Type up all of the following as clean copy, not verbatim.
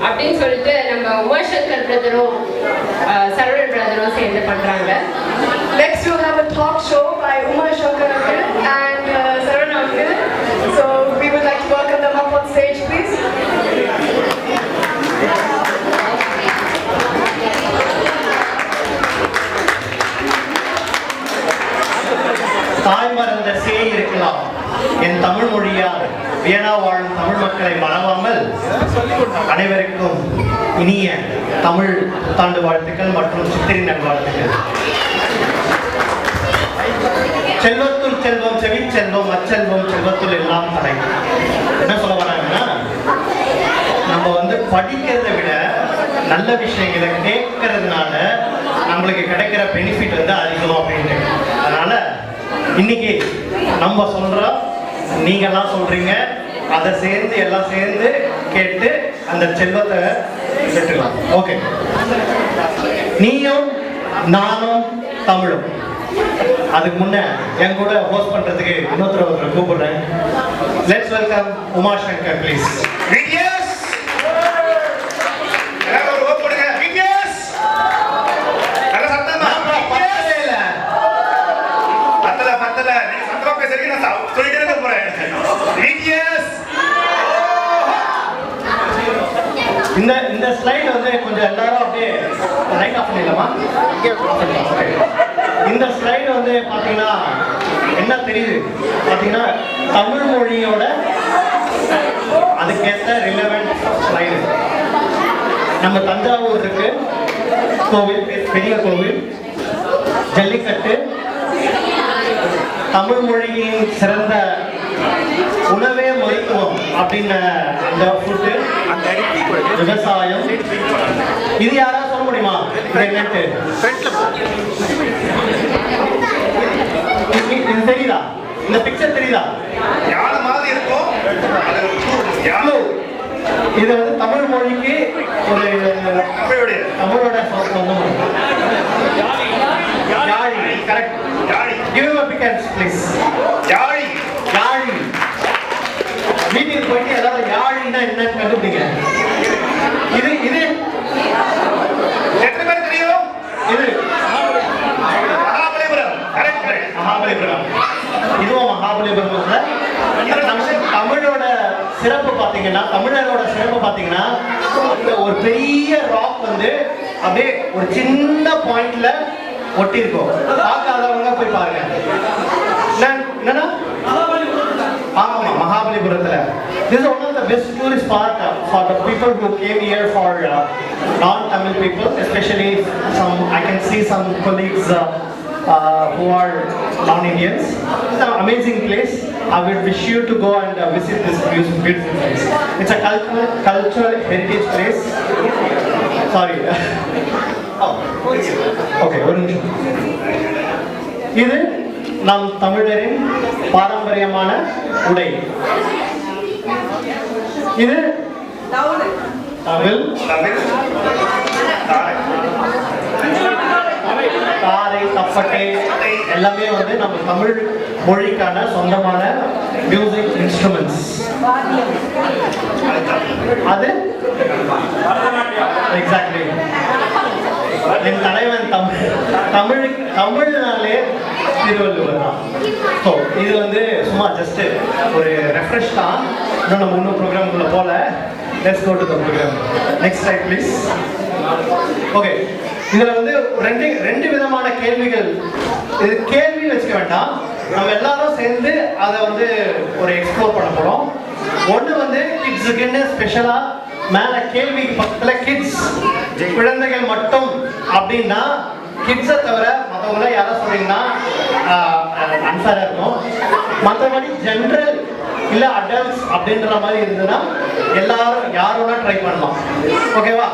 அப்படின்னு சொல்லிட்டு நம்ம உமாசங்கர் பிரதரும் சரவணன் பிரதரும் சேர்ந்து பண்றாங்க. Next we'll have a talk show by Umashankar uncle and Saran uncle. So we would like to welcome them up on stage, please. தாய் மறந்த சேய் இருக்கலாம், என் தமிழ் மொழியால் வியனா வாழும் தமிழ் மக்களை மறவாமல் அனைவருக்கும் இனிய தமிழ் புத்தாண்டு வாழ்த்துக்கள் மற்றும் சித்திரை நல்வாழ்த்துக்கள். செல்வத்துள் செல்வம் செவி செல்வம் அச்செல்வம் செல்வத்துள் எல்லாம் தலை. என்ன சொல்ல வராங்கன்னா, நம்ம படிக்கிறதை விட நல்ல விஷயங்களை கேட்கறதுனால நம்மளுக்கு கிடைக்கிற பெனிஃபிட் அதிகம் அப்படின்ட்டு. அதனால இன்னைக்கு நம்ம சொல்றோம், நீங்கெல்லாம் சொல்றீங்க, அதை சேர்ந்து எல்லாம் சேர்ந்து கேட்டு அந்த செல்வத்தை பெற்றுக்கலாம். ஓகே, நீயும் நானும் தமிழும். அதுக்கு முன்ன என் கூட ஹோஸ்ட் பண்றதுக்கு இன்னொருத்தர் கூப்பிடுறேன். Let's welcome Umashankar please. இந்த ஸ்லைட் கொஞ்சம் எல்லாரும் அப்படியே லைட் ஆஃப் பண்ணிடலாமா? இந்த ஸ்லைடு பாத்தீங்கன்னா என்ன தெரியுது பாத்தீங்கன்னா, தமிழ் மொழியோட அதுக்கேற்ற ரிலவெண்ட் ஸ்லைடு. நம்ம தஞ்சாவூர் இருக்கு, கோவில், பெரிய கோவில், ஜல்லிக்கட்டு, தமிழ் மொழியின் சிறந்த உணவே மருத்துவம் அப்படின்ன அந்த ஃபுட்டு, விவசாயம். இது யாராவது சொல்ல முடியுமா? இது தெரியுதா? இந்த பிக்சர் தெரியுதா? இது தமிழ் மொழிக்கு ஒரு தமிழோட சொந்தம். யாழி, correct. Give him a big hand, please. யாழி, யாழி. மீட்டிங் போயிட்டு ஏதாவது யாழின்னா என்னன்னு கண்டுபிடிங்க. இது இது எத்தனை பேர் தெரியும்? இது மகாபலிபுரம். Correct, correct. மகாபலிபுரம். இதுவும் மகாபலிபுரம்ல தமிழோட சிறப்பு பாத்தீங்கன்னா, தமிழரோட சிறப்பு பாத்தீங்கன்னா, ஒரு பெரிய ராக் அப்படியே ஒரு சின்ன பாயிண்ட்ல ஒட்டி இருக்கும். பார்க்காதவங்க போய் பாருங்க. என்னன்னா ஆமா, மகாபலிபுரத்துல. This is one of the best tourist spot for the people who came here for non-Tamil people, especially some. I can see some colleagues who are non-Indians. It's an amazing place. I would wish you to go and visit this beautiful place. It's a cultural heritage place. Sorry. Okay, ஒரு நிமிஷம். இது நம் தமிழரின் பாரம்பரியமான உடை. இது தமிழ் தாரை, தப்பட்டை எல்லாமே நம்ம தமிழ் மொழிக்கான சொந்தமான மியூசிக் இன்ஸ்ட்ருமெண்ட்ஸ். அது எக்ஸாக்ட்லி என் தலைவன் தமிழ்னாலே திருவள்ளுவர் தான். ஸோ இது சும்மா ஜஸ்ட் ஒரு ரெஃப்ரெஷ் தான். இன்னும் நம்ம இன்னும் ப்ரோக்ராமுக்குள்ள போல. Let's go to the program. Next slide please. Okay, இதுல ரெண்டு விதமான கேள்விகள். இது கேள்வி வச்சுக்க வேண்டாம், நம்ம எல்லாரும் சேர்ந்து அதை ஒரு எக்ஸ்ப்ளோர் பண்ண போறோம். ஒன்று கிட்ஸுக்குன்னு ஸ்பெஷலா மேல கேள்விக்கு பக்கத்துல கிட்ஸ், குழந்தைகள் மட்டும் அப்படின்னா கிட்ஸை தவிர மற்றவங்கள யாராவது சொன்னீங்கன்னா அன்சாரா இருக்கும். மற்றபடி ஜென்ரல் இல்ல அடல்ட்ஸ் அப்படின்ற மாதிரி இருந்ததுன்னா எல்லாரும் யாரோட ட்ரை பண்ணலாம். ஓகேவா?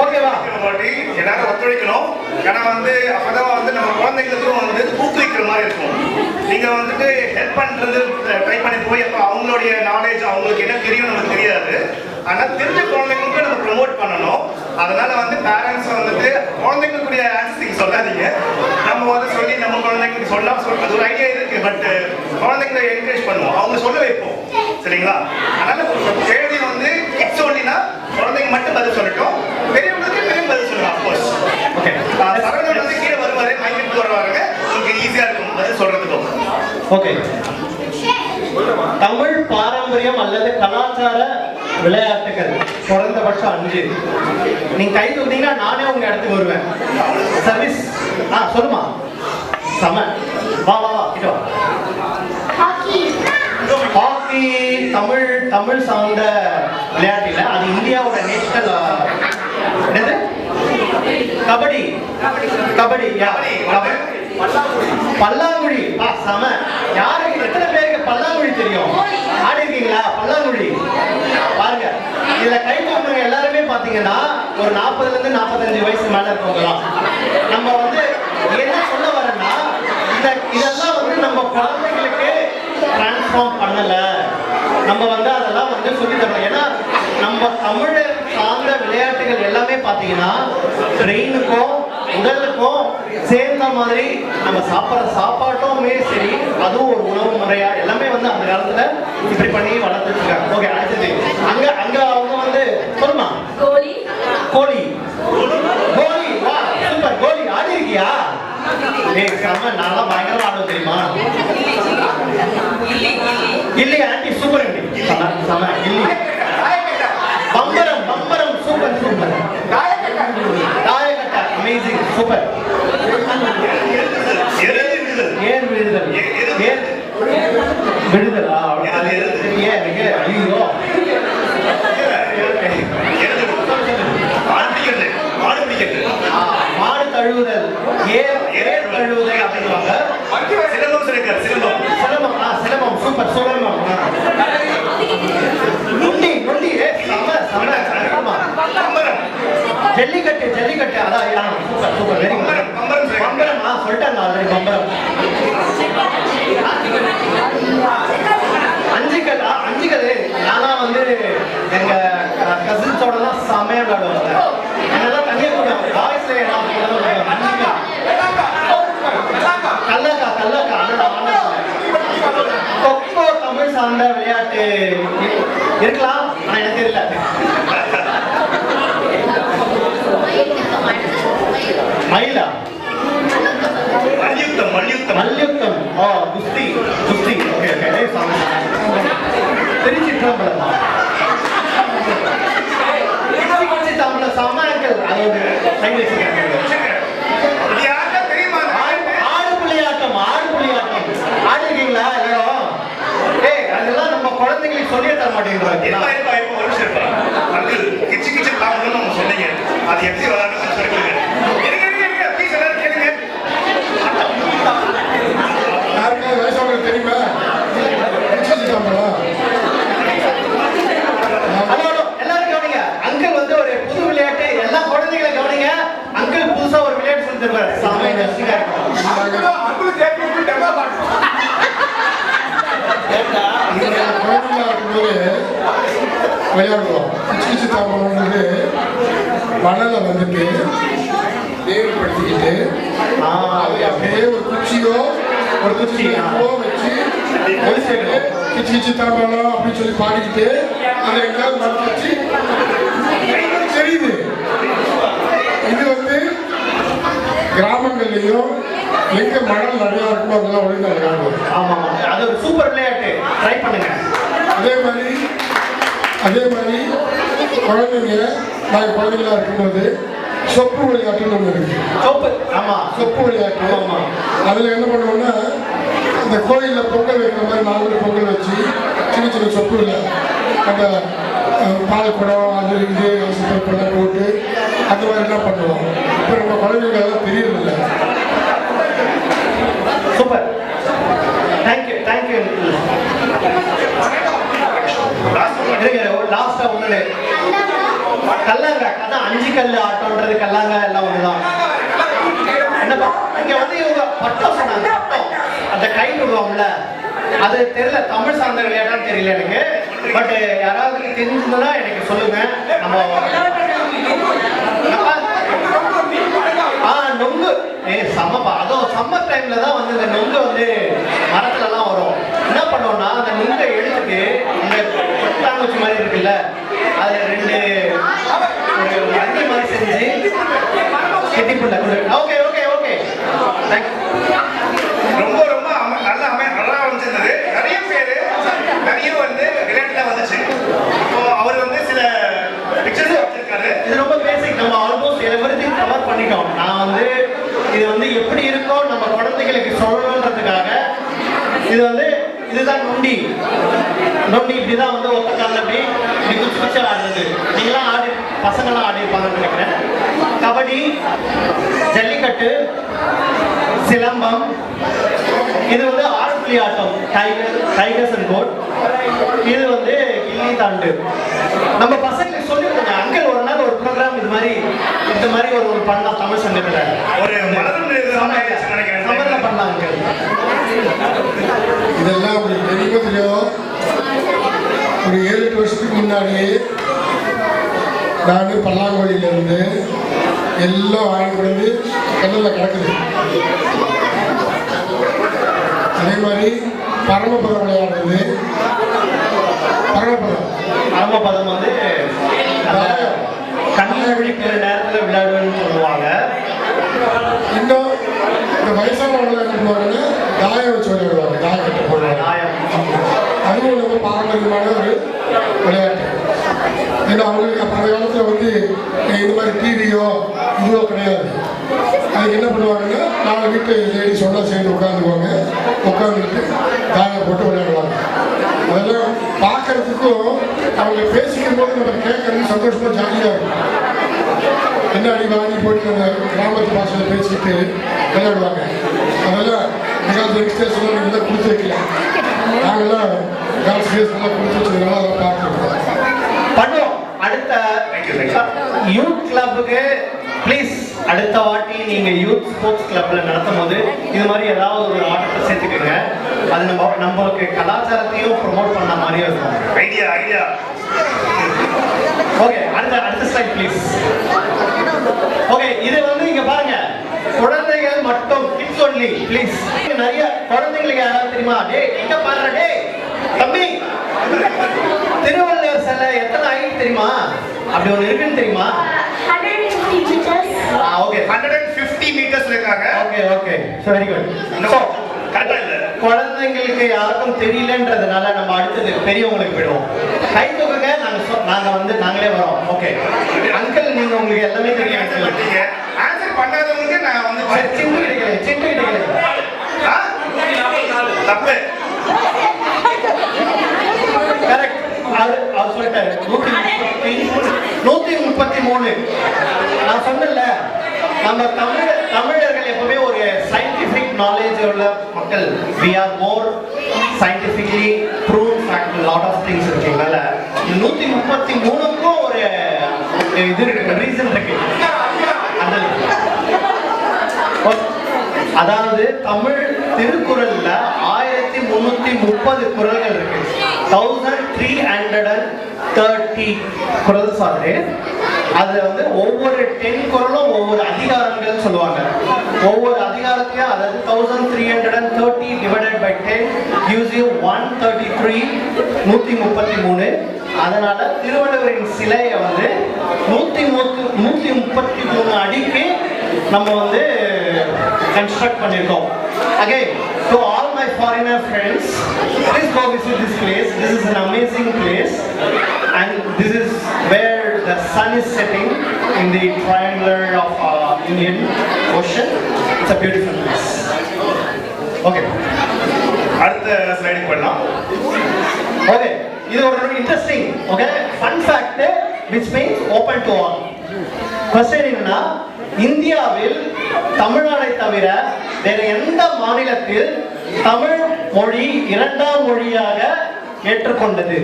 ஓகேவா? எல்லாரும் ஒத்துழைக்கணும். ஏன்னா அப்பதான் நம்ம குழந்தைங்களுக்கும் ஊக்குவிக்கிற மாதிரி இருக்கும். நீங்க ஹெல்ப் பண்றது ட்ரை பண்ணி போய் அப்ப அவங்களுடைய நாலேஜ், அவங்களுக்கு என்ன தெரியும் நமக்கு தெரியாது. ஆனா தெரிஞ்ச குழந்தைங்களுக்கு நம்ம ப்ரமோட் பண்ணணும். அதனால பேரண்ட்ஸ் குழந்தைங்களுக்குரிய ஆன்சர் சொல்லாதீங்க. நம்ம சொல்லி நம்ம குழந்தைங்களுக்கு சொல்லலாம். அது ஒரு ஐடியா இருக்கு, பட் குழந்தைங்களை என்கரேஜ் பண்ணுவோம், அவங்க சொல்ல வைப்போம். சரிங்களா? அதனால கேள்வி கிட்ஸ் ஒன்லி அப்படின்னா குழந்தைங்க மட்டும் பதில் சொல்லட்டும், பெரியவங்களுக்கு பெரியவங்க பதில் சொல்லுங்க. Of course okay. சரவணன் வந்து கீழே வருவாரு, மைக் எடுத்து வருவாங்க, உங்களுக்கு ஈஸியா இருக்கும் பதில் சொல்றதுக்கும். ஓகே. தமிழ் பாரம்பரியம் அல்லது கலாச்சார விளையாட்டுகள் குறைந்தபட்சம் 5. நீங்க கை தூக்கிட்டீங்கன்னா நானே உங்க இடத்துக்கு வருவேன். சர்வீஸ் சொல்லுமா. சம வா வா வா கிட்ட வா. ஹாக்கி தமிழ் சார்ந்த விளையாட்டு இல்ல, அது இந்தியாவோட நேஷனல். என்னது? கபடி. கபடி. பல்லாங்குழி. சம. யாருக்கு எத்தனை பேருக்கு பல்லாங்குழி தெரியும்? ஆடி இருக்கீங்களா பல்லாங்குழி? பாருங்க, இதுல கை தூக்குறவங்க எல்லாருமே பாத்தீங்கன்னா ஒரு 40ல இருந்து 45 வயசு மேல இருக்கவங்கலாம். நம்ம வந்து என்ன சொல்ல வரேன்னா, இதெல்லாம் வந்து நம்ம குழந்தைகளுக்கு டிரான்ஸ்ஃபார்ம் பண்ணல. நம்ம வந்து அதெல்லாம் வந்து சொல்லி தரணும். ஏன்னா நம்ம தமிழ் சார்ந்த விளையாட்டுகள் எல்லாமே பாத்தீங்கன்னா பிரெயினுக்கும் உடலுக்கும் சேர்ந்த மாதிரி நம்ம சாப்பிட்ற சாப்பாட்டுமே சரி, அதுவும் ஒரு உணவு முறையா எல்லாமே வந்து அந்த காலத்துல இப்படி பண்ணி வளர்த்துட்டு இருக்காங்க. ஓகே, அடுத்தது அங்க அவங்க வந்து சொல்லுமா. கோலி. கோலி. வா சூப்பர். கோலி ஆடி இருக்கியா? செம்ம. நல்லா பயங்கரமா ஆடும் தெரியுமா? இல்லையா ஆண்டி? Super aunty. செம்ம. இல்லி. பம்பரம் சூப்பர். தாயக்கட்டை அமேசிங் சூப்பர். ஏர் விழுதல். விழுதலா? எனக்கு ஐயோ. மாடு தழுவுதல். ஏர் தழுவுதல் அப்படின்வாங்க. சிலம்பம் சூப்பர். சிலம்பம். நொண்டி. ஜல்லிக்கட்டு. அதான் சூப்பர். Very good. பம்பரம் சொல்லிட்டாங்க ஆல்ரெடி. பம்பரம். அஞ்சுக்கல். நானா வந்து எங்க கசின்ஸோடலாம் செமையா விளையாடுவாங்க. என்னதான் தனியாக போடுவாங்க. பாய்ஸ்ல கல்லக்கா. கொக்கோ தமிழ் சார்ந்த விளையாட்டு இருக்கலாம், ஆனா எனக்கு தெரியல. மயிலா? மல்யுத்தம். குஸ்தி. ஓகே. திருச்சிற்றம்பலம். சமாக்கள். அது ஒரு சைடு வச்சிருக்காங்க. ஆடு புலியாட்டம். ஆடு இருக்கீங்களா எல்லாரும்? அதெல்லாம் நம்ம குழந்தைங்களுக்கு சொல்லியே தர மாட்டேங்கிறாங்க. சொன்னீங்க அது எப்படி விளையாடணும்னு சொல்லுங்க. யாருக்காவது வயசானவங்க தெரியுமா? எல்லாரும் கவனிங்க. அங்கிள் வந்து ஒரு புது விளையாட்டு. எல்லா குழந்தைகளை கவனிங்க. அங்கிள் புதுசா ஒரு விளையாட்டு சொல்லி தருவாரு. சாமி ரசிகா இருக்கும். குழந்தைங்களா இருக்கும்போது விளையாடுவோம். கிச்சு தாம்பரம்ன்றது மணலை வந்துட்டு தேவைப்படுத்திக்கிட்டு அப்படியே ஒரு குச்சியோ வச்சு கிச்சு தாம்பரம் அப்படின்னு சொல்லி பாடிக்கிட்டு அதை எங்கேயாவது மறந்து வச்சு தெரியுது. இது வந்து கிராமங்கள்லையும் எங்க மணல் நிறையா இருக்குமோ அதெல்லாம் ஒழுங்கா விளையாடுவோம். ஆமா, அது ஒரு சூப்பர் விளையாட்டு. ட்ரை பண்ணுங்க. அதே மாதிரி குழந்தைங்களா இருக்கும்போது சொப்பு விளையாட்டுன்னு ஒன்று இருக்கு. சொப்பு விளையாட்டு. அதில் என்ன பண்ணுவோம்னா, அந்த கோயிலில் பொங்கல் வைக்கிற மாதிரி 4 பொங்கல் வச்சு சின்ன சொப்புல அந்த பால் குடம் அது இது சுத்தப்பெல்லாம் போட்டு அந்த மாதிரிலாம் பண்ணுவோம். இப்போ நம்ம குழந்தைங்க அதெல்லாம் தெரியறதில்லை. சூப்பர். தேங்க்யூ. லாஸ்டா ஒண்ணு கல்லாங்க. அதான் 5 கல் ஆட்டம்ன்றது கல்லாங்க எல்லாம் ஒண்ணுதான். என்னப்பா இங்க வந்து இவங்க பட்டம் சொன்னாங்க. அந்த கை விடுவோம்ல, அது தெரியல. தமிழ் சார்ந்த விளையாட்டான்னு தெரியல எனக்கு. பட் யாராவது தெரிஞ்சுதுன்னா எனக்கு சொல்லுங்க. நம்ம நொங்கு சம்மப்பா. அதுவும் சம்மர் டைம்ல தான் வந்து இந்த நொங்கு வந்து மரத்துல எல்லாம் வரும். என்ன பண்ணோம்னா அந்த நொங்கை எடுத்துட்டு இந்த கொட்டாங்குச்சி மாதிரி இருக்குல்ல, அதுல 2 ஒரு அஞ்சு மாதிரி செஞ்சு கெட்டிப்புள்ள கொடு. ஓகே ஓகே ஓகே ரொம்ப ரொம்ப நல்லா நல்லா அமைச்சிருந்தது. நிறைய பேர் நிறைய வந்து ரிலேட்டடா வந்துச்சு. இப்போ அவர் வந்து சில பிக்சர்ஸ் வச்சிருக்காரு. இது ரொம்ப பேசிக். நம்ம ஆல்மோஸ்ட் எவ்ரிதிங் கவர் பண்ணிட்டோம். நான் வந்து இது வந்து எப்படி இருக்கோ நம்ம குழந்தைகளுக்கு சொல்லணுன்றதுக்காக இது வந்து இதுதான் நொண்டி. நொண்டி இப்படிதான் வந்து ஒத்த காலில் அப்படி இப்படி குச்சி குச்சி ஆடுறது. நீங்களாம் ஆடி பசங்களாம் ஆடி இருப்பாங்கன்னு நினைக்கிறேன். கபடி, ஜல்லிக்கட்டு, சிலம்பம், இது வந்து ஆழ்புலி ஆட்டம், டைகர்ஸ் அண்ட் கோட், இது வந்து கில்லி தாண்டு. நம்ம பசங்களுக்கு சொல்லி கொடுங்க. அங்கிள் ஒரு நாள் ஒரு ப்ரோக்ராம் இது மாதிரி இந்த மாதிரி ஒரு பண்ணலாம் தமிழ் சங்கத்துல. ஒரு மலரும் நினைக்கிறேன் சம்மர்ல பண்ணலாம் அங்கிள். இதெல்லாம் உங்களுக்கு தெரியுமோ தெரியும். ஒரு 7-8 வருஷத்துக்கு முன்னாடி நான் பல்லாங்குழியிலேருந்து எல்லாம் வாங்கிட்டு வந்து கடலில் கிடக்குது. அதே மாதிரி பரமபதம் விளையாடுறது. பரமபதம் வந்து கண்ணை விழிக்கிற நேரத்தில் விளையாடுவேன்னு சொல்லுவாங்க. இன்னும் இந்த வயசானவங்க என்ன பண்ணுவாங்கன்னா தாயம் வச்சு விளையாடுவாங்க. தாயம் கட்ட போடுவாங்க. அதுவும் ரொம்ப பாரம்பரியமான ஒரு விளையாட்டு. ஏன்னா அவங்களுக்கு அந்த காலத்தில் வந்து இந்த மாதிரி டிவியோ இதுவோ கிடையாது. அதுக்கு என்ன பண்ணுவாங்கன்னா 4 வீட்டு லேடிஸ் ஒன்றா சேர்ந்து உட்காந்துக்குவாங்க. உட்காந்துக்கிட்டு தாயம் போட்டு விளையாடுவாங்க. அதெல்லாம் பார்க்கறதுக்கும் அவங்க பேசிக்கும் போது நம்ம கேட்கறது சந்தோஷமாக ஜாலியாக இருக்கும். என்ன அடி வாங்கி போட்டு அந்த கிராமத்து பாஷையில் பேசிக்கிட்டு விளையாடுவாங்க. அதெல்லாம் எங்கள் எக்ஸ்டேஷனில் நீங்கள் தான் கொடுத்து வைக்கல. நாங்கள்லாம் கேர்ள்ஸ் ஸ்டேஷன்லாம் கொடுத்து வச்சதுனால அதை பார்த்துருக்கோம். பண்ணுவோம். அடுத்த யூத் கிளப்புக்கு ப்ளீஸ் அடுத்த வாட்டி நீங்க யூத் ஸ்போர்ட்ஸ் கிளப்ல நடத்தும் போது இது மாதிரி ஏதாவது ஒரு ஆட்டத்தை சேர்த்துக்கோங்க. அது நம்மளுக்கு கலாச்சாரத்தையும் ப்ரொமோட் பண்ண மாதிரியே இருக்கும். ஐடியா ஓகே, அடுத்த ஸ்லைட் ப்ளீஸ். ஓகே, இது வந்து இங்க பாருங்க, குழந்தைகள் மட்டும், கிட்ஸ் ஒன்லி ப்ளீஸ். நிறைய குழந்தைங்களுக்கு யாராவது தெரியுமா? டேய் எங்க பாருங்க, டேய் தம்பி, திருவள்ளுவர் சிலை எத்தனை ஹைட் தெரியுமா? அப்படி ஒன்று இருக்குன்னு தெரியுமா? 150 meters. ஓகே, 150 மீட்டர்ஸ் இருக்காங்க. Okay okay, so very good. So கரெக்டா இல்ல, குழந்தைங்களுக்கு யாருக்கும் தெரியலன்றதுனால நம்ம அடுத்தது பெரியவங்களுக்கு போயிடுவோம். கை தூக்குங்க, நாங்க வந்து நாங்களே வரோம். ஓகே அங்கிள், நீங்க உங்களுக்கு எல்லாமே தெரியும். ஆன்சர் பண்ணாதவங்களுக்கு நான் வந்து சிண்டு கிடைக்கல தப்பு. கரெக்ட். அவர் சொல்லிட்டாரு 133. நான் சொன்னேன்ல, நம்ம தமிழர்கள் எப்பவுமே ஒரு சயின்டிபிக் நாலேஜ் உள்ள மக்கள். we are more scientifically proven fact, lot of things இருக்குங்களா. 133க்கும் ஒரு இது இருக்கு, ரீசன் இருக்கு. அதாவது தமிழ் திருக்குறள்ல 1330 குறள்கள் இருக்கு. 1330 குறள்ஸ் ஆகுது. அதுல வந்து ஒவ்வொரு 10 குறளும் ஒவ்வொரு அதிகாரங்கள் சொல்லுவாங்க. ஒவ்வொரு அதிகாரத்தையும், அதாவது 1330 டிவைடட் பை 10 gives you 133, 133. அதனால திருவள்ளுவரின் சிலையை வந்து 133 அடிக்கு நம்ம வந்து கன்ஸ்ட்ரக்ட் பண்ணிருக்கோம். Again, to all my foreigner friends, please go visit this place. This is an amazing place, and this is where the sun is setting in the triangle of Indian Ocean. It's a beautiful place. Okay. அடுத்த ஸ்லைடுக்கு போடலாம். Okay. இது ஒரு interesting fun fact which means open to all. Question என்னன்னா, இந்தியாவில் தமிழ்நாடை தவிர வேற எந்த மாநிலத்தில் தமிழ் மொழி 2ஆம் மொழியாக ஏற்றுக்கொண்டது?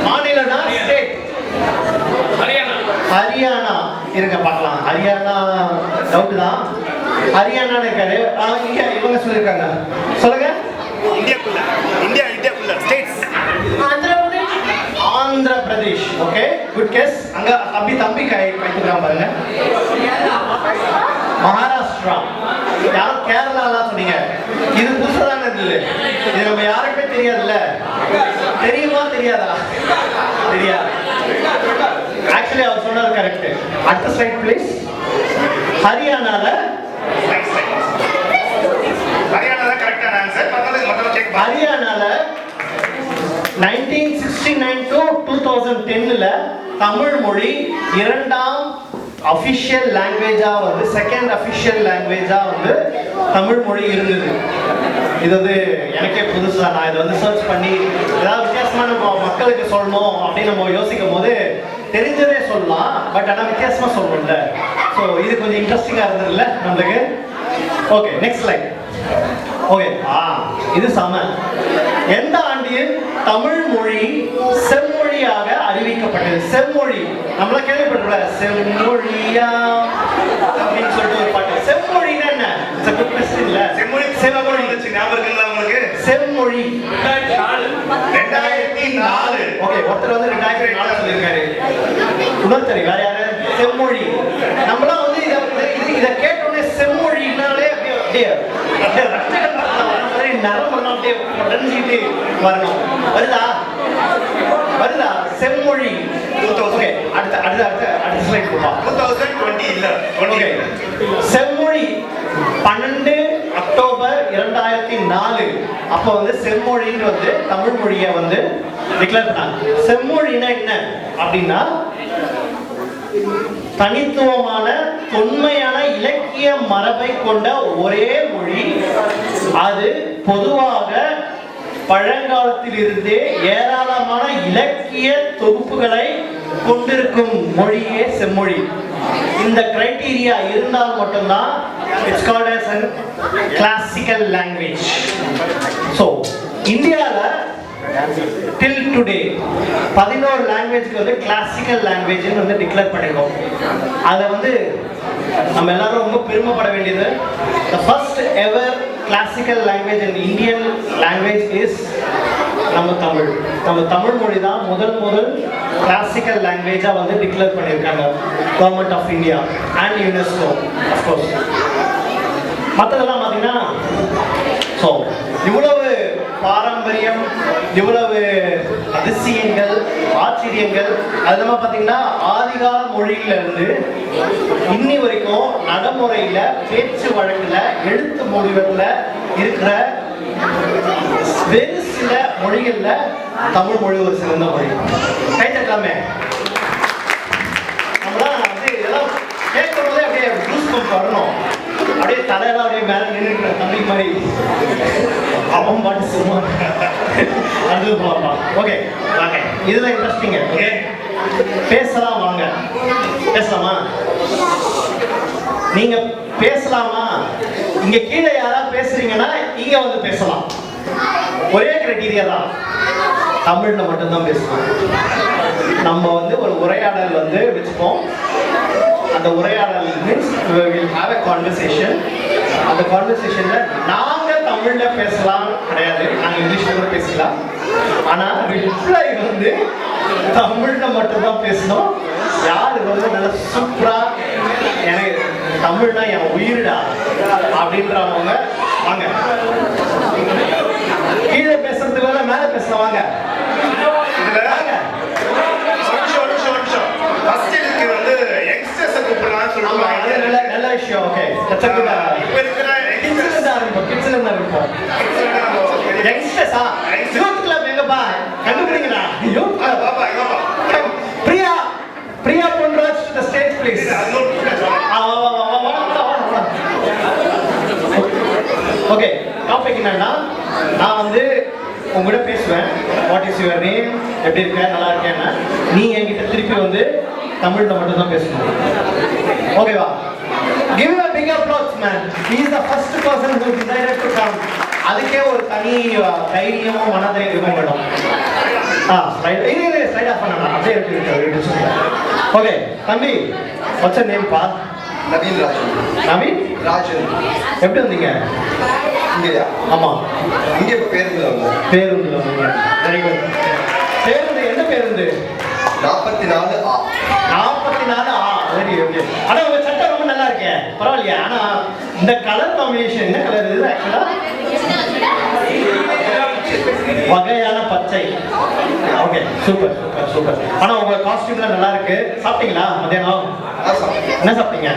மாநிலம்னா ஸ்டேட். ஹரியானா. இருங்க பார்க்கலாம். ஹரியானா டவுட் தான். ஹரியானா இருக்காரு. இங்க இவங்க சொல்லிருக்காங்க. சொல்லுங்க. இந்தியாக்குள்ள states. Andhra Pradesh. Okay, good guess. அங்க தம்பி கை தூக்குறாங்க பாருங்க. மகாராஷ்டிரா. யாரும் கேரளாலாம் சொன்னீங்க. இது புதுசான இல்லை. இது நம்ம யாருக்குமே தெரியாதுல்ல. தெரியுமா தெரியாதா? தெரியாது. ஆக்சுவலி அவர் சொன்னது கரெக்ட். அடுத்த ஸ்லைட் ப்ளீஸ். ஹரியானால ஹரியானால 1969 to 2010ல தமிழ் மொழி இரண்டாம் அஃபிஷியல் லாங்குவேஜா வந்து செகண்ட் அஃபிஷியல் லாங்குவேஜா வந்து தமிழ் மொழி இருந்தது. இது வந்து எனக்கே புதுசா, நான் இதை வந்து சர்ச் பண்ணி ஏதாவது வித்தியாசமா நம்ம மக்களுக்கு சொல்லணும் அப்படின்னு நம்ம யோசிக்கும் போது தெரிஞ்சதே சொல்லலாம், பட் ஆனால் வித்தியாசமா சொல்லணும்ல. ஸோ இது கொஞ்சம் இன்ட்ரெஸ்டிங்கா இருந்ததுல்ல நம்மளுக்கு. Okay, next slide. ஓகே, இது சம. எந்த ஆண்டில் தமிழ் மொழி செம்மொழியாக அறிவிக்கப்பட்டது? செம்மொழி நம்மள கேள்விப்பட்டிருக்கல, செம்மொழியா அப்படின்னு சொல்லிட்டு ஒரு பாட்டு. செம்மொழின்னா என்ன? இட்ஸ் a good question இல்ல. செம்மொழி ஞாபகம் இருக்குங்களா உங்களுக்கு? செம்மொழி 2004. ஓகே, ஒருத்தர் வந்து 2004 சொல்லியிருக்காரு. உணர்த்தறி வேற யாரு? செம்மொழி. நம்மளாம் வந்து இத கேட்டோடனே செம்மொழினாலே அப்படியே நரம்பெல்லாம் அப்படியே உடஞ்சிட்டு வரணும். வருதா? செம்மொழி. ஓகே, அடுத்த ஸ்லைட் போலாம். 2020 இல்ல. ஓகே, செம்மொழி 12 அக்டோபர் 2004 அப்போ வந்து செம்மொழின்னு வந்து தமிழ் மொழியை வந்து டிக்ளேர் பண்ணாங்க. செம்மொழினா என்ன அப்படின்னா தனித்துவமான தொன்மையான இலக்கிய மரபை கொண்ட ஒரே மொழி. அது பொதுவாக பழங்காலத்தில் இருந்தே ஏராளமான இலக்கிய தொகுப்புகளை கொண்டிருக்கும் மொழியே செம்மொழி. இந்த கிரைட்டீரியா இருந்தால் மட்டும்தான் it's called as a classical language. So இந்தியாவில் till today 11 லாங்குவேஜ்க்கு வந்து கிளாசிக்கல் லாங்குவேஜ்னு வந்து டிக்ளேர் பண்ணிருக்கோம். அதை வந்து நம்ம எல்லாரும் ரொம்ப பெருமைப்பட வேண்டியது. the first ever classical language in Indian language is நம்ம தமிழ் மொழி தான் முதல் கிளாசிக்கல் லாங்குவேஜா வந்து டிக்ளேர் பண்ணியிருக்காங்க government of India and UNESCO of course. மற்றதெல்லாம் பார்த்தீங்கன்னா ஸோ இவ்வளவு பாரம்பரியம், இவ்வளவு அதிசயங்கள், ஆச்சரியங்கள், அது நம்ம பார்த்தீங்கன்னா ஆதிகால மொழியில இருந்து இன்னி வரைக்கும் நடைமுறையில, பேச்சு வழக்குல, எழுத்து மொழிகள்ல இருக்கிற வேறு சில மொழிகள்ல தமிழ் மொழி ஒரு சிறந்த மொழி. கைத்தட்டலாமே. நம்மளாம் வந்து இதெல்லாம் கேட்கும் போதே அப்படியே கூஸ்பம்ஸ் வரணும். அப்படியே தலையெல்லாம் அப்படியே மேலே நின்றுக்கிற தம்பி மாதிரி அவன் பாட்டு சும்மா அது போகலாம். ஓகே வாங்க, இதெல்லாம் இன்ட்ரெஸ்டிங்க. ஓகே, பேசலாம். வாங்க பேசலாமா? நீங்க பேசலாமா? இங்க கீழே யாராவது பேசுறீங்கன்னா இங்க வந்து பேசலாம். ஒரே கிரைட்டீரியா தான், தமிழ்ல மட்டும்தான் பேசணும். நம்ம வந்து ஒரு உரையாடல் வந்து வச்சுப்போம். அந்த உரையாடல் means we will have a conversation. அந்த கான்வர்சேஷன்ல நாங்க தமிழ்ல பேசலாம் கிடையாது, நாங்க இங்கிலீஷ்ல கூட பேசலாம். ஆனா ரிப்ளை வந்து தமிழ்ல மட்டும்தான் பேசணும். யாரு வந்து நல்லா சூப்பரா எனக்கு தமிழ்னா என் உயிரிடா அப்படின்றவங்க வாங்க. கீழே பேசுறதுக்கு வேலை மேல பேசலாம். வாங்க வாங்க. நல்ல விஷயம். ஓகே, யங்ஸ்டர்ஸா யூத் கிளப் எங்கப்பா கண்டுபிடிங்களா? Youth club. Priya Ponraj to the stage please. Okay, topic என்னன்னா, நான் வந்து உங்ககிட்ட பேசுவேன். வாட் இஸ் யுவர் நேம், எப்படி இருக்க, நல்லா இருக்கேன்னா நீ என்கிட்ட திருப்பி வந்து தமிழ்ல மட்டும் தான் பேசணும். ஓகேவா? Give him a big applause, man. He is the first person who decided to come. அதுக்கே ஒரு தனி தைரியமும் மனதைரியமும் வேணும். ஸ்லைட் ஆஃப் பண்ணலாம். அப்படியே இருக்கு. ஓகே தம்பி, what's your name பா? நவீன் ராஜன். நவீன் ராஜன். எப்படி வந்தீங்க? இங்கயா? ஆமா, இங்கே இப்போ பேருந்து வந்தோம். பேருந்து வந்தீங்க. Very good. பேருந்து என்ன பேருந்து? 44A. 44A. Very okay. ஆனா உங்க சட்டை ரொம்ப நல்லா இருக்கே, பரவாயில்லையா? ஆனா இந்த கலர் காம்பினேஷன் என்ன கலர் இது ஆக்சுவலா? வகையான பச்சை. Okay, super super super. ஆனா உங்க காஸ்டியூம்லாம் நல்லா இருக்கு. சாப்பிட்டீங்களா மத்தியானம்? என்ன சாப்பிட்டீங்க?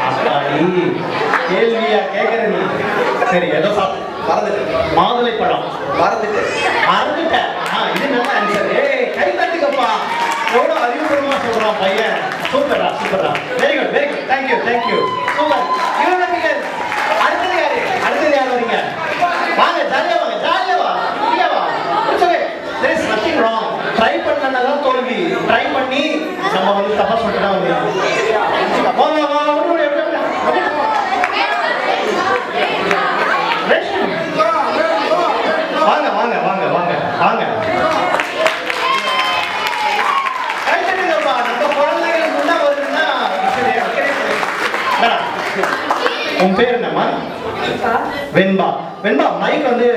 அப்பாடி கேள்வியா கேட்கற நீ. சரி ஏதோ மறந்துட்டேன். மாதுளை பழம். மறந்துட்டேன். மறந்துட்டேன். இது நல்ல ஆன்சர். கை தட்டுக்கப்பா. எவ்வளோ அறிவுபூர்வமா சொல்றான் பையன். சூப்பரா சூப்பரா. Very good very good. Thank you thank you. Super. அடுத்தது யாரு? அடுத்தது யார் வரீங்க? வாங்க ஜாலியா வாங்க. ஜாலியா வா. இங்க வா. It's okay. There is nothing wrong. Try பண்ணனா தான் தோல்வி. ட்ரை பண்ணி நம்ம வந்து தப்பா சொல்லிட்டா வந்து வா வா வா. வாங்க வாங்க வாங்க வாங்க வாங்க. நம்ம குழந்தைகள் முன்ன வருதுன்னா உன் பேர் என்னம்மா? வெண்பா. வெண்பா மைக் வந்து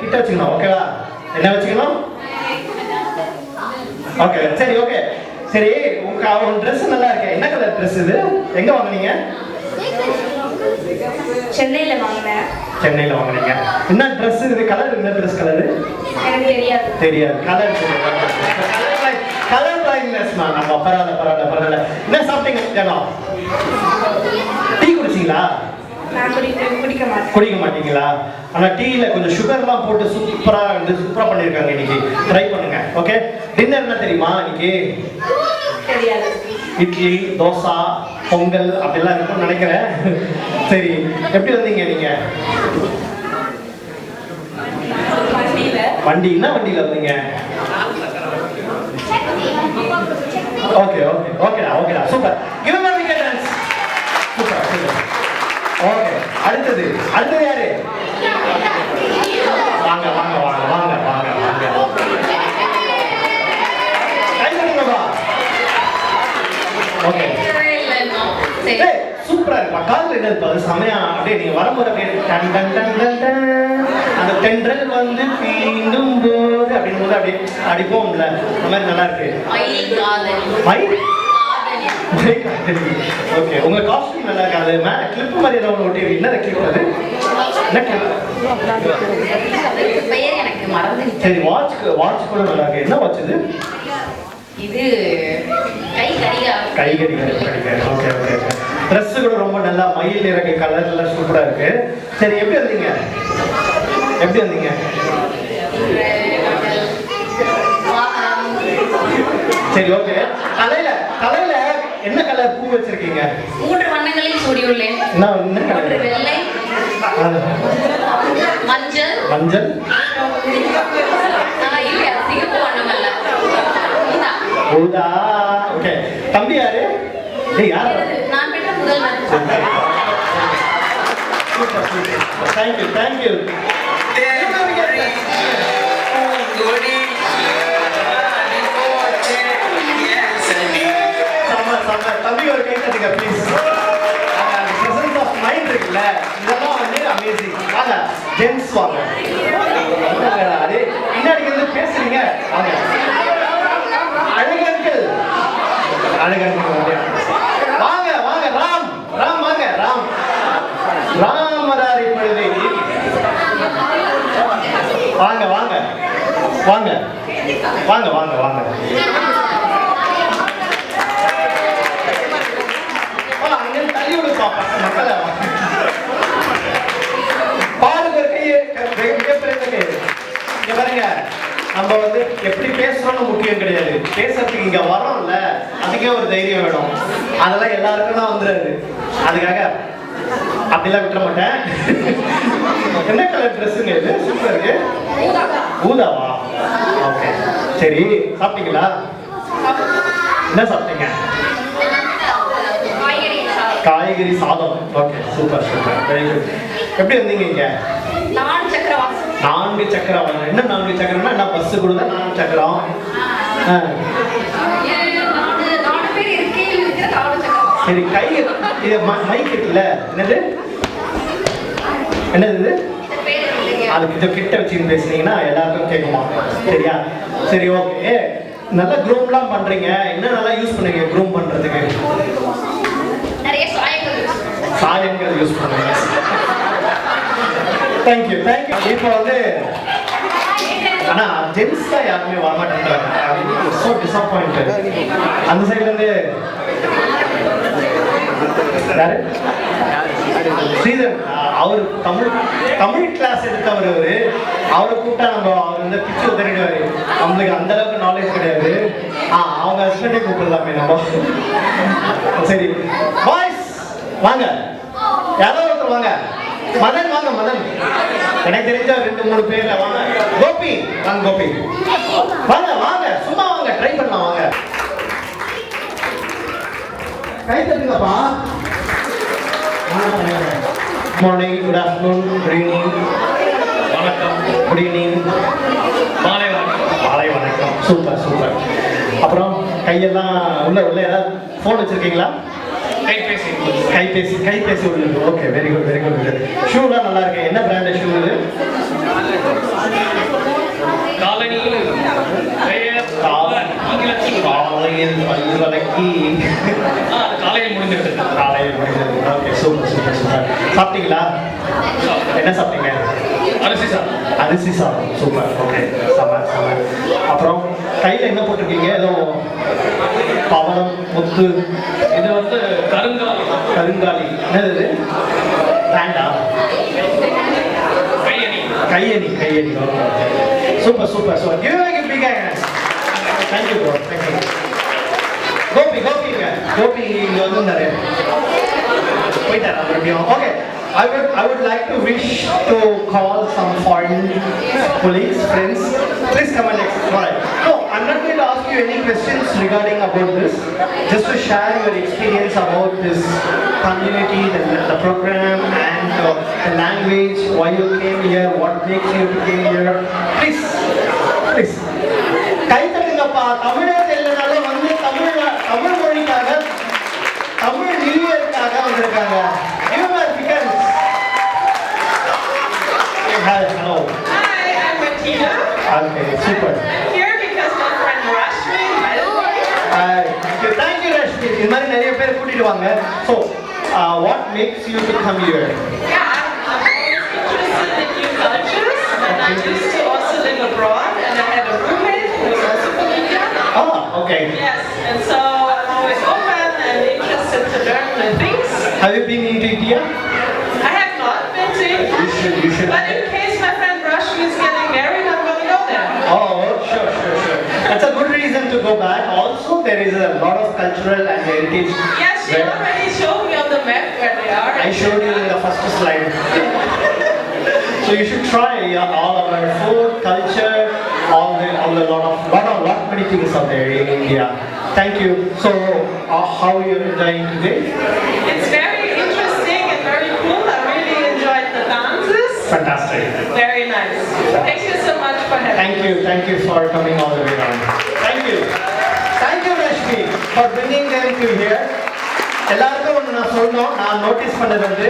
கிட்ட வச்சுக்கணும். ஓகேவா? என்ன வச்சுக்கணும்? ஓகே சரி ஓகே சரி. உன் ட்ரெஸ் நல்லா இருக்கு. என்ன கலர் ட்ரெஸ் இது? எங்க வாங்குனீங்க? சென்னையில வாங்கினேன். சென்னையில வாங்குனீங்க. என்ன ட்ரெஸ் இது? கலர் என்ன ட்ரெஸ் கலர்? எனக்கு தெரியாது. தெரியாது. கலர் கலர் பிளைண்ட்னஸ் நான். நம்ம பரவாயில்ல பரவாயில்ல பரவாயில்ல. என்ன சாப்பிட்டீங்க தினம்? டீ குடிச்சீங்களா? நான் குடிக்க மாட்டேன். குடிக்க மாட்டீங்களா? ஆனா டீல கொஞ்சம் சுகர்லாம் போட்டு சூப்பரா பண்ணிருக்காங்க இன்னைக்கு. ட்ரை பண்ணுங்க. ஓகே. டின்னர் என்ன தெரியுமா இன்னைக்கு? தெரியாது. இட்லி தோசை பொங்கல் அப்படிலாம் இருக்கும்னு நினைக்கிறேன். சரி எப்படி வந்தீங்க நீங்க? வண்டினா வண்டியில வந்தீங்க? ஓகே ஓகே ஓகேடா ஓகேடா super. Give a big dance. Super super. Okay அடுத்தது யாரு? வாங்க வாங்க வாங்க வாங்க வாங்க வாங்க. கை தட்டுங்கப்பா. ஓகே சூப்பரா இருக்கு. காலில் என்ன இருக்கு? அது செமையா அப்படியே நீங்க வரும்போது அப்படியே done done done done done. அந்த தென்றல் வந்து தீண்டும் போது அப்படின்னு போது அப்படியே அடிப்போம்ல. அந்த மாதிரி நல்லா இருக்கு. ஓகே உங்க காஸ்டியூம் நல்லா இருக்கு. அது மேல கிளிப் மாதிரி ஏதாவது ஒட்டி இருக்கு. என்ன கிளிப் அது? என்ன கிளிப்? பெயர் எனக்கு மறந்துடுச்சு. சரி வாட்ச் கூட நல்லா இருக்கு. என்ன வாட்ச் இது? இது கை கடிகாரம். Okay okay. ட்ரெஸ் கூட ரொம்ப நல்லா மயில் இறக்கை கலர்ல சூப்பரா இருக்கு. சரி எப்படி வந்தீங்க? சரி ஓகே. தலையில என்ன கலர் பூ வச்சிருக்கீங்க? 3 வண்ணங்களில் சூடியுள்ளேன். என்ன கலர்? வெள்ளை, மஞ்சள் மஞ்சள். இல்ல சிகப்பு வண்ணம் அல்ல. ஊதா. ஓகே. தம்பி யாரு? யாரு? நான் பெற்ற முதல்வர். Super super. Thank you thank you. தம்பி ஒரு கை தட்டுங்க ப்ளீஸ். பிரசன்ஸ் ஆஃப் மைண்ட் இருக்குல்ல, இதெல்லாம் வந்து அமேசிங். வாங்க ஜென்ஸ் வாங்க. அதே பின்னாடி வந்து பேசுறீங்க. வாங்க அழகர்கள் வாங்க வாங்க. ராம் வாங்க. ராம் வராரி பொழுது. வாங்க வாங்க வாங்க வாங்க வாங்க வாங்க. தள்ளி விடுப்பா மக்களை. பாருங்க மிகப்பெரிய இங்க பாருங்க. நம்ம வந்து எப்படி பேசுறோம்னு முக்கியம் கிடையாது. பேசுறதுக்கு இங்க வரோம்ல, அதுக்கே ஒரு தைரியம் வேணும். அதெல்லாம் எல்லாருக்கும் தான் வந்துடாது. அதுக்காக அப்படிலாம் விட்டுற மாட்டேன். என்ன கலர் ட்ரெஸ்ஸுங்க இது? சூப்பர் இருக்கு. ஊதாவா? ஓகே சரி. சாப்பிட்டீங்களா? என்ன சாப்பிட்டீங்க? காய்கறி சாதம். Okay super super very good. எப்படி வந்தீங்க இங்க? 4 சக்கர வாகனம். 4 சக்கர வாகனம். என்ன 4 சக்கரம்னா என்ன? பஸ் கூட 4 சக்கரம். 4 பேர் இருக்கையில் இருக்கிற 4 சக்கரம். சரி கை இது மைக் இருக்குல்ல, என்னது இது? அது கொஞ்சம் கிட்ட வச்சு பேசுனீங்கன்னா எல்லாருக்கும் கேட்குமா? சரியா? சரி ஓகே. நல்லா க்ரூம்லாம் பண்றீங்க. என்ன நல்லா யூஸ் பண்ணுவீங்க க்ரூம் பண்றதுக்கு? நிறைய சாயங்கள் யூஸ் பண்ணுவீங்க. Thank you thank you. இப்போ வந்து ஆனா ஜென்ஸ் தான் யாருமே வரமாட்டேன்றாங்க. So disappointed. அந்த சைட்லேருந்து யாரு ஸ்ரீதர், அவர் தமிழ் கிளாஸ் எடுத்தவர். அவரை கூப்பிட்டா அவர் வந்து பிச்சு உதறிடுவாரு. நம்மளுக்கு அந்த அளவுக்கு நாலேஜ் கிடையாது. அவங்க ஹஸ்பண்டே கூப்பிடலாமே நம்ம. சரி பாய்ஸ் வாங்க, யாரோ ஒருத்தர் வாங்க. மதன் வாங்க, மதன். எனக்கு தெரிஞ்ச 2-3 பேர்ல வாங்க. கோபி வாங்க, கோபி வாங்க வாங்க, சும்மா வாங்க, ட்ரை பண்ணலாம் வாங்க. கை தட்டுங்கப்பா. Morning, good afternoon, good evening, வணக்கம், குட் ஈவினிங், மாலை வணக்கம், மாலை வணக்கம். Super super. அப்புறம் கையெல்லாம் உள்ள ஏதாவது ஃபோன் வச்சிருக்கீங்களா? கைபேசி உள்ளது. Okay, very good very good. ஷூலாம் நல்லா இருக்கு. என்ன பிராண்ட் ஷூ இது? காலையில் முடிஞ்சது. Okay, super super super. சாப்பிட்டீங்களா? என்ன சாப்பிட்டீங்க? அரிசி சாதம். சூப்பர். ஓகே, சம. அப்புறம் கையில் என்ன போட்டிருக்கீங்க? ஏதோ பவளம், முத்து. இது வந்து கருங்காலி. என்னது? பிராண்டா? கையணி. Super super super. Give a big hand. Thank you bro. Thank you. Gopi இங்க வந்தாரு. போயிட்டாரா மறுபடியும்? Okay. I would like to wish to call some foreign colleagues, friends. Please come and explain. No, I'm not going to ask you any questions regarding about this. Just to share your experience about this community, the program, and the language, why you came here, what makes you came here. Please. கை தட்டுங்கப்பா. தமிழே தெரியலனாலும் வந்து தமிழ் மொழிக்காக, தமிழ் நிலையத்துக்காக வந்திருக்காங்க. Hi, hello. Hi, I'm Martina. Okay, super. I'm here because my friend Rashmi invited me. Thank you, Rashmi. இது மாதிரி நிறைய பேர் கூட்டிட்டு வாங்க. So, what makes you to come here? Yeah, I'm always interested in new cultures, and I used to also live abroad, and I had a roommate who was also from India. Okay. Yes, and so I'm always open and interested to learn new things. Have you been into India? I have not been to India. You should. But in case my friend Rashmi is getting married, I'm going to go there. Oh, sure. That's a good reason to go back. Also, there is a lot of cultural and heritage. Yes, she already showed me on the map where they are. I showed you in the first slide. So you should try all of our food, culture, lot many things are there in India. Thank you. So, how are you enjoying today? It's very interesting and very cool. I really enjoyed the dances. Fantastic. Very nice. Thank you so much for having me. Thank you for coming all the way down. Thank you, Rashmi, for bringing them to here. எல்லாருக்கும் ஒன்று நான் சொல்லணும். நான் notice பண்ணது வந்து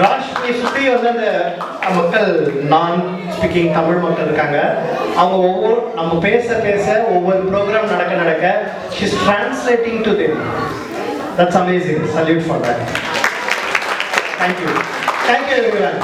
ராஷ்மி சுற்றி வந்து அந்த மக்கள் நான் ஸ்பீக்கிங் தமிழ் மக்கள் இருக்காங்க. அவங்க நம்ம பேச ஒவ்வொரு ப்ரோக்ராம் நடக்க she's translating to them. That's amazing. Salute for that. Thank you everyone.